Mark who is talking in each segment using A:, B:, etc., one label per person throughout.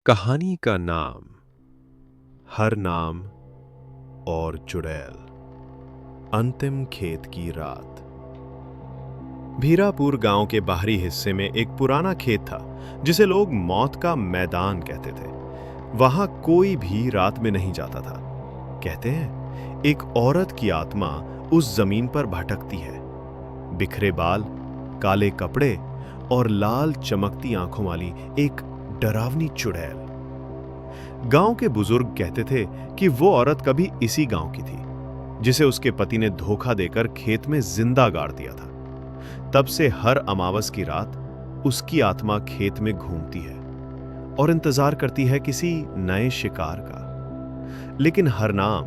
A: कहानी का नाम हर नाम और चुड़ैल। अंतिम खेत की रात। भीरापुर गांव के बाहरी हिस्से में एक पुराना खेत था जिसे लोग मौत का मैदान कहते थे। वहां कोई भी रात में नहीं जाता था। कहते हैं एक औरत की आत्मा उस जमीन पर भटकती है। बिखरे बाल, काले कपड़े और लाल चमकती आंखों वाली एक डरावनी चुड़ैल। गांव के बुजुर्ग कहते थे कि वो औरत कभी इसी गांव की थी, जिसे उसके पति ने धोखा देकर खेत में जिंदा गाड़ दिया था। तब से हर अमावस की रात उसकी आत्मा खेत में घूमती है और इंतजार करती है किसी नए शिकार का। लेकिन हरनाम,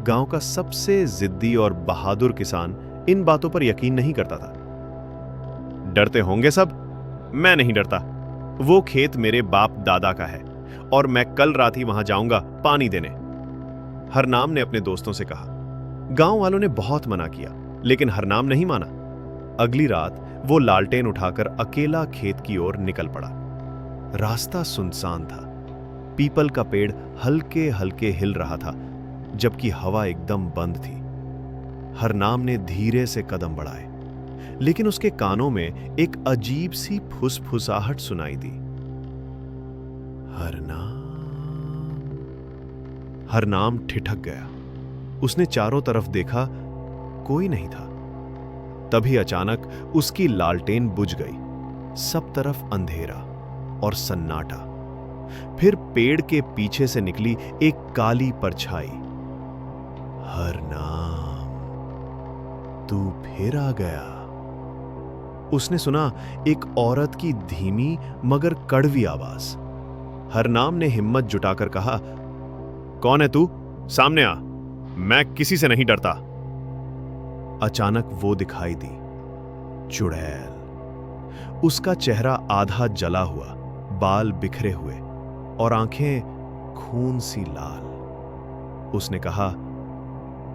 A: गांव का सबसे जिद्दी और बहादुर किसान, इन बातों पर यकीन नहीं करता था। डरते होंगे सब, मैं नहीं डरता। वो खेत मेरे बाप दादा का है और मैं कल रात ही वहां जाऊंगा पानी देने, हरनाम ने अपने दोस्तों से कहा। गांव वालों ने बहुत मना किया, लेकिन हरनाम नहीं माना। अगली रात वो लालटेन उठाकर अकेला खेत की ओर निकल पड़ा। रास्ता सुनसान था। पीपल का पेड़ हल्के हल्के हिल रहा था, जबकि हवा एकदम बंद थी। हरनाम ने धीरे से कदम बढ़ाए, लेकिन उसके कानों में एक अजीब सी फुसफुसाहट सुनाई दी। हरनाम ठिठक गया। उसने चारों तरफ देखा, कोई नहीं था। तभी अचानक उसकी लालटेन बुझ गई। सब तरफ अंधेरा और सन्नाटा। फिर पेड़ के पीछे से निकली एक काली परछाई। हरनाम, तू फिर आ गया। उसने सुना एक औरत की धीमी मगर कड़वी आवाज। हरनाम ने हिम्मत जुटाकर कहा, कौन है तू? सामने आ, मैं किसी से नहीं डरता। अचानक वो दिखाई दी, चुड़ैल। उसका चेहरा आधा जला हुआ, बाल बिखरे हुए और आंखें खून सी लाल। उसने कहा,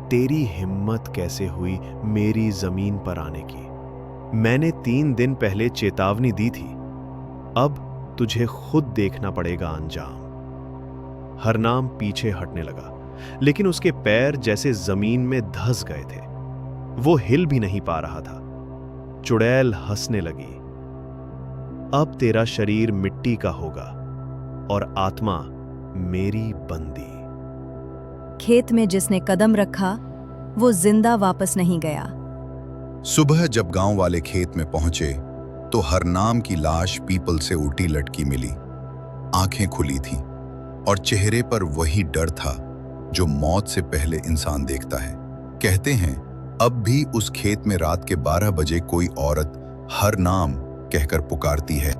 A: तेरी हिम्मत कैसे हुई मेरी जमीन पर आने की? मैंने 3 दिन पहले चेतावनी दी थी। अब तुझे खुद देखना पड़ेगा अंजाम। हरनाम पीछे हटने लगा, लेकिन उसके पैर जैसे जमीन में धंस गए थे। वो हिल भी नहीं पा रहा था। चुड़ैल हंसने लगी। अब तेरा शरीर मिट्टी का होगा और आत्मा मेरी बंदी।
B: खेत में जिसने कदम रखा वो जिंदा वापस नहीं गया।
C: सुबह जब गांव वाले खेत में पहुंचे तो हरनाम की लाश पीपल से उल्टी लटकी मिली। आंखें खुली थीं और चेहरे पर वही डर था जो मौत से पहले इंसान देखता है। कहते हैं अब भी उस खेत में रात के 12 बजे कोई औरत हरनाम कहकर पुकारती है।